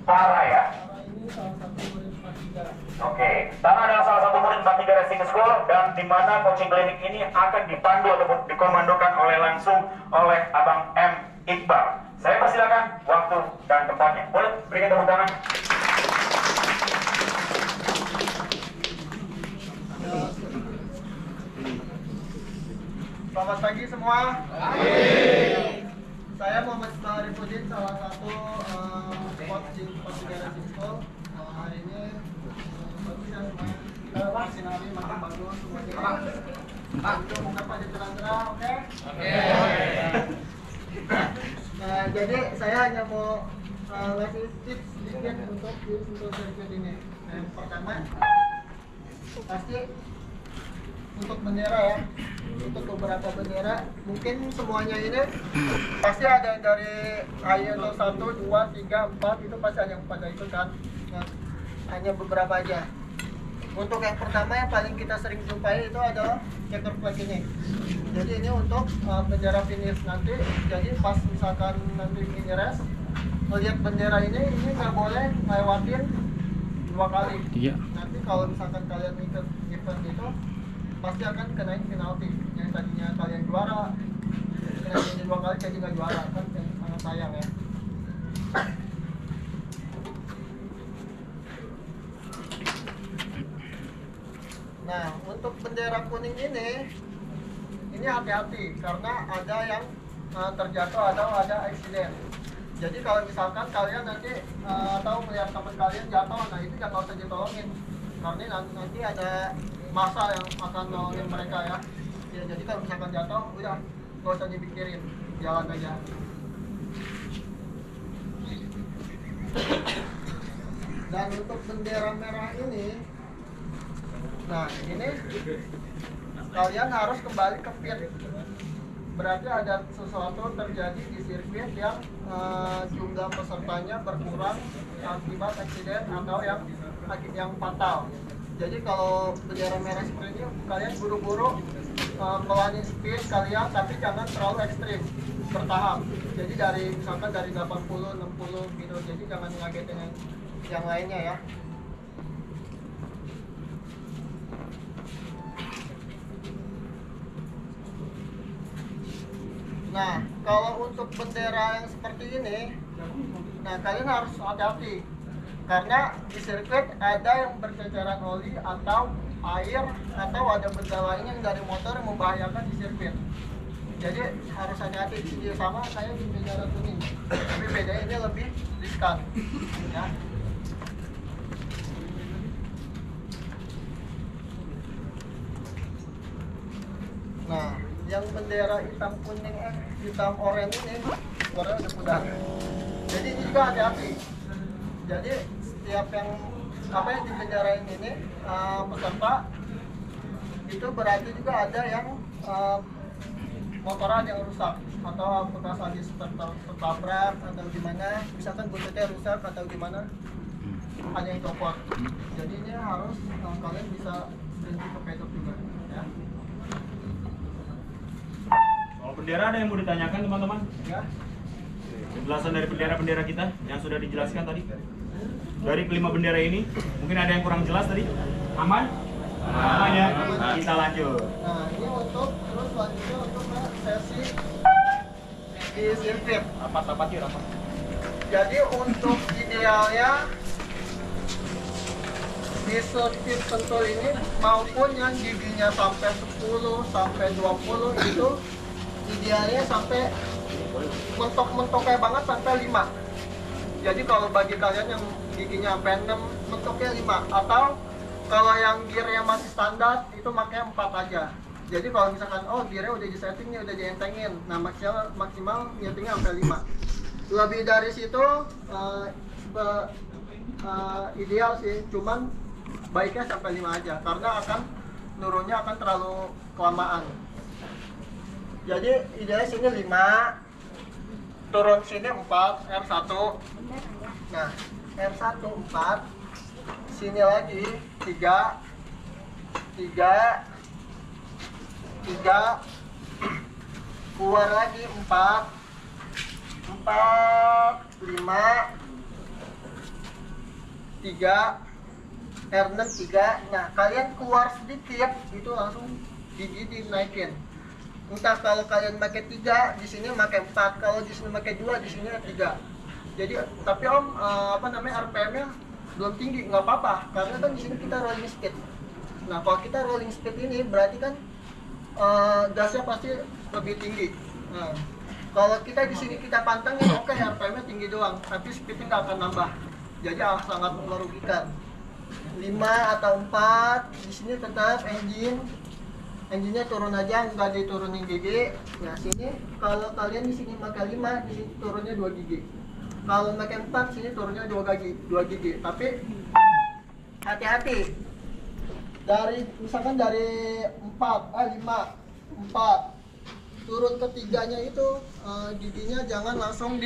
Tara ya. Ini salah satu murid 43. Oke, Tara adalah salah satu murid 43 Racing School dan di mana coaching klinik ini akan dipandu ataupun dikomandokan langsung oleh Abang M. Iqbal. Saya persilakan waktu dan tempatnya. Boleh berikan tepuk tangan. Selamat pagi semua. Saya Muhammad Iqbal, salah satu coach di 43 Racing School. Hari ini bagus ya semuanya. Kita bersinari makin bagus semuanya. Untuk muka pada cerah-cerah, oke? Nah, jadi saya hanya mau ngasih tips sedikit untuk sirkuit ini. Yang pertama, pasti untuk bendera ya, untuk beberapa bendera, mungkin semuanya ini pasti ada yang dari ISO 1, 2, 3, 4, itu pasti ada yang pada itu kan. Nah, hanya beberapa aja. Untuk yang pertama yang paling kita sering jumpai itu adalah checker flag ini. Jadi ini untuk bendera finish nanti. Jadi pas misalkan nanti mini race, melihat bendera ini nggak boleh ngelewatin 2 kali. Iya. Nanti kalau misalkan kalian ikut event itu pasti akan kenain penalti. Yang tadinya kalian juara, kenain 2 kali jadi nggak juara, kan sangat sayang ya. Nah, untuk bendera kuning ini hati-hati karena ada yang terjatuh atau ada accident. Jadi kalau misalkan kalian nanti atau melihat teman kalian jatuh, nah itu jangan usah ditolongin karena nanti ada masa yang akan nolongin mereka ya. Ya, jadi kalau misalkan jatuh, udah nggak usah dipikirin, jalan aja. Dan untuk bendera merah ini, nah ini kalian harus kembali ke pit. Berarti ada sesuatu terjadi di sirkuit yang jumlah pesertanya berkurang akibat eksiden atau yang fatal. Jadi kalau bendera merah seperti ini, kalian buru-buru pelanin speed kalian, tapi jangan terlalu ekstrim, bertahap. Jadi misalkan dari 80, 60 gitu, jadi jangan ngagetin yang lainnya ya. Nah, kalau untuk bendera yang seperti ini, nah kalian harus hati-hati karena di sirkuit ada yang berceceran oli atau air atau ada benda lain yang dari motor yang membahayakan di sirkuit. Jadi harus hati-hati. Di sama kayak di bendera kuning, tapi bedanya ini lebih riskan ya. Nah, yang bendera hitam kuning hitam oranye ini warnanya udah pudar. Jadi ini juga hati-hati. Jadi setiap yang di bendera ini peserta itu berarti juga ada yang motoran yang rusak atau bekas habis tertabrak atau gimana, misalkan buntutnya rusak atau gimana, ada yang copot. Jadi ini harus kalian bisa berhenti ke pedok juga ya. Soal bendera ada yang mau ditanyakan teman-teman? Ya. Penjelasan dari bendera-bendera kita yang sudah dijelaskan tadi. Dari kelima bendera ini, mungkin ada yang kurang jelas tadi. Aman? Aman ya? Kita lanjut. Nah, ini untuk terus selanjutnya untuk sesi di sirkuit. Rapat yuk, rapat. Jadi untuk idealnya di sirkuit Sentul ini maupun yang giginya sampai 10 sampai 20 itu idealnya sampai mentok-mentoknya banget sampai 5. Jadi kalau bagi kalian yang giginya sampai 6, mentoknya 5. Atau kalau yang gearnya masih standar itu makanya 4 aja. Jadi kalau misalkan gearnya udah disetting nih, udah dientengin, nah maksimal nyetingnya sampai 5. Lebih dari situ ideal sih, cuman baiknya sampai 5 aja karena nurunnya akan terlalu kelamaan. Jadi idealnya sini 5, turun sini 4, R1. Nah, R1 4, sini lagi 3, 3, keluar lagi 4, 5, 3, R6 3. Nah, kalian keluar sedikit itu langsung gigi dinaikin. Entah kalau kalian pakai 3, di sini pakai 4, kalau di sini pakai 2, di sini 3. Jadi tapi Om RPM-nya belum tinggi, nggak apa-apa karena kan di sini kita rolling speed. Nah, kalau kita rolling speed ini berarti kan gasnya pasti lebih tinggi. Nah, kalau kita di sini kita pantengin, oke, RPM-nya tinggi doang, tapi speednya nggak akan nambah. Jadi sangat merugikan. 5 atau 4, di sini tetap engine-nya turun aja, nggak diturunin gigi. Nah, sini kalau kalian di sini pakai 5, di sini turunnya 2 gigi. Kalau pakai 4, sini turunnya 2 gigi. Tapi hati-hati. Misalkan dari 5, 4 turun ke 3-nya itu giginya jangan langsung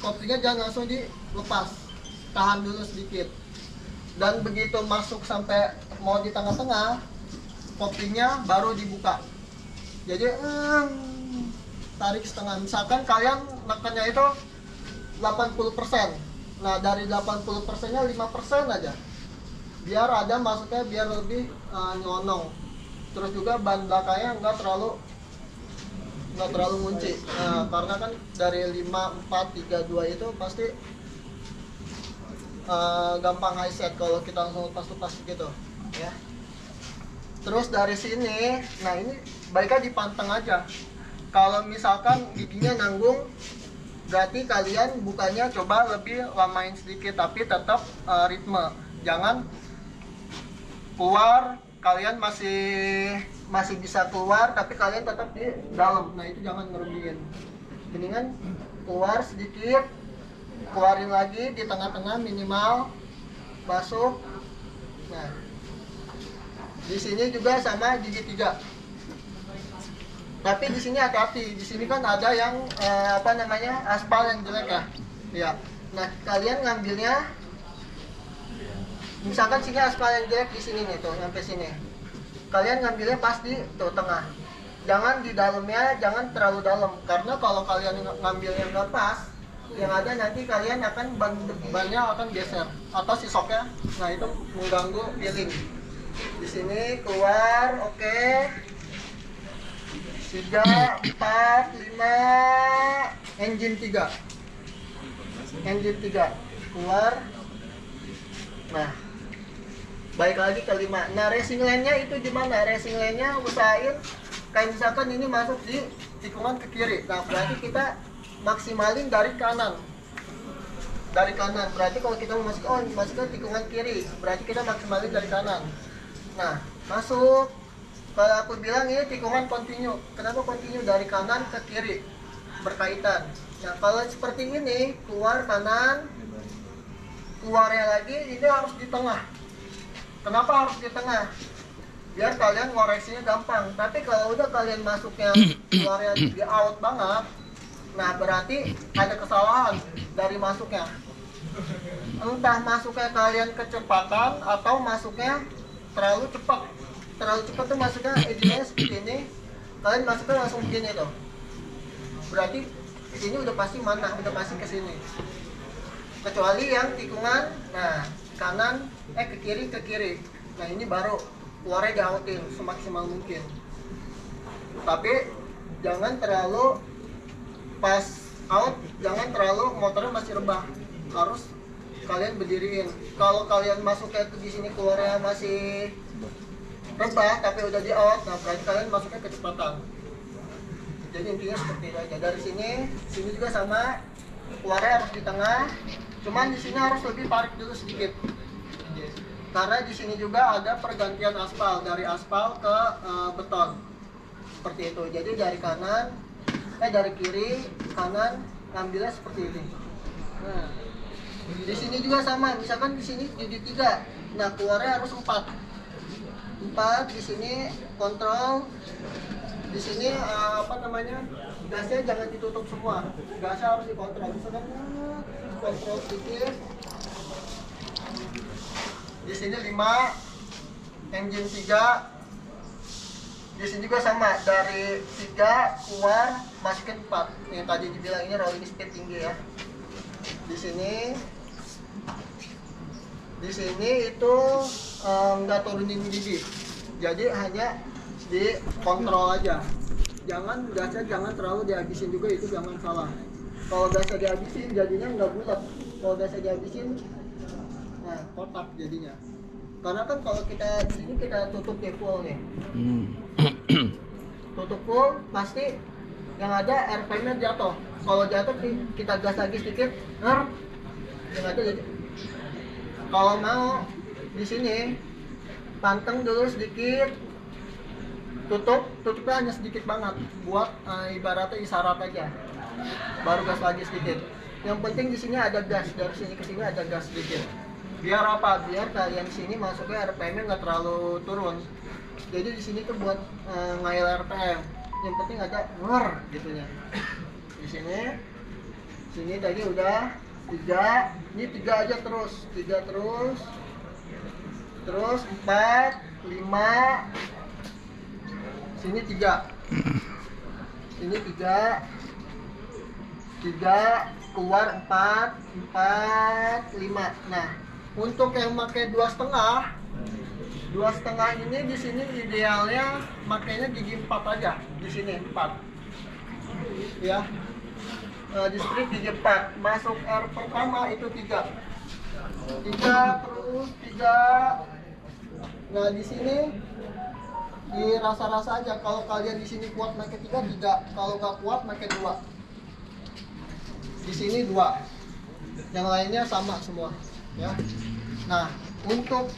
koplingnya jangan langsung dilepas, tahan dulu sedikit. Dan begitu masuk sampai mau di tengah-tengah, koplingnya baru dibuka. Jadi tarik setengah. Misalkan kalian nekannya itu 80%. Nah, dari 80%-nya 5% aja. Biar ada masuknya, biar lebih nyelonong. Terus juga ban belakangnya nggak terlalu ngunci. Nah, karena kan dari 5, 4, 3, 2 itu pasti gampang high set kalau kita langsung lepas gitu ya. Terus dari sini, nah ini baiknya dipanteng aja. Kalau misalkan giginya nanggung, berarti kalian bukanya coba lebih lamain sedikit, tapi tetap ritme. Jangan keluar, kalian masih bisa keluar, tapi kalian tetap di dalam. Nah, itu jangan ngerugiin. Mendingan keluar sedikit, keluarin lagi di tengah-tengah minimal, masuk. Nah, di sini juga sama gigi 3. Tapi di sini hati-hati. Di sini kan ada yang aspal yang jelek ya. Ya. Nah, kalian ngambilnya, misalkan sini aspal yang jelek di sini nih tuh, sampai sini. Kalian ngambilnya pas di tengah. Jangan di dalamnya, jangan terlalu dalam. Karena kalau kalian ngambil yang nggak pas, yang ada nanti kalian akan bannya akan geser atau si soknya. Nah, itu mengganggu feeling. Di sini keluar, oke. 3, 4, 5, engine 3 keluar. Nah, baik lagi ke 5. Nah, racing lane-nya itu gimana? Racing lane-nya usahain kayak misalkan ini masuk di tikungan ke kiri. Nah, berarti kita maksimalin dari kanan. Berarti kalau kita mau masuk ke tikungan kiri, berarti kita maksimalin dari kanan. Nah, masuk. Kalau aku bilang ini tikungan continue. Kenapa continue? Dari kanan ke kiri, berkaitan. Nah, kalau seperti ini, keluar kanan, keluarnya lagi, ini harus di tengah. Kenapa harus di tengah? Biar kalian ngoreksinya gampang. Tapi kalau udah kalian masuknya keluarnya di out banget, nah berarti ada kesalahan dari masuknya. Entah masuknya kalian kecepatan atau masuknya terlalu cepat. Terlalu cepat tuh masuknya editnya seperti ini, kalian masuknya langsung begini tuh. Berarti ini udah pasti mana, udah pasti ke sini. Kecuali yang tikungan, nah kanan, ke kiri. Nah, ini baru keluarnya diautin semaksimal mungkin. Tapi jangan terlalu pas out, jangan terlalu motornya masih rebah. Harus kalian berdiriin. Kalau kalian masuknya di sini keluarnya masih rebah tapi udah di out, nah berarti kalian masuknya kecepatan. Jadi intinya seperti itu aja. Dari sini juga sama, keluarnya harus di tengah. Cuman di sini harus lebih tarik dulu sedikit. Karena di sini juga ada pergantian aspal dari aspal ke beton. Seperti itu. Jadi dari dari kiri, kanan ngambilnya seperti ini. Nah, di sini juga sama. Misalkan di sini jadi 3. Nah, keluarnya harus 4 di sini kontrol. Di sini gasnya jangan ditutup semua. Gasnya harus dikontrol. Misalkan kontrol sedikit. Di sini 5, engine 3. Di sini juga sama, dari 3 keluar masukin 4. Yang tadi dibilang ini rolling speed tinggi ya. Di sini Di sini itu nggak turunin gigi, jadi hanya dikontrol aja. Gasnya jangan terlalu dihabisin juga, itu jangan salah. Kalau gasnya dihabisin jadinya nggak bulat. Kalau gasnya dihabisin, nah kotak jadinya. Karena kan kalau kita di sini kita tutup full nih, tutup full pasti yang ada RPM-nya jatuh. Kalau jatuh kita gas lagi sedikit, yang ada jadi. Kalau mau di sini panteng dulu sedikit, tutupnya hanya sedikit banget, buat ibaratnya isyarat aja, baru gas lagi sedikit. Yang penting di sini ada gas, dari sini ke sini ada gas sedikit. Biar apa? Biar kalian sini masuknya RPM-nya nggak terlalu turun. Jadi di sini tuh buat ngayal RPM. Yang penting ada gitunya. Di sini tadi udah 3, ini 3 aja terus, 3 terus 4, 5, sini 3, sini 3, keluar 4, 5. Nah, untuk yang pakai 2,5 ini di sini idealnya makanya gigi 4 aja, di sini 4, ya. Di strip gigi 4, masuk R pertama itu 3 terus 3. Nah di sini dirasa-rasa aja, kalau kalian di sini kuat pakai 3, kalau nggak kuat pakai 2. Di sini 2, yang lainnya sama semua, ya. Nah untuk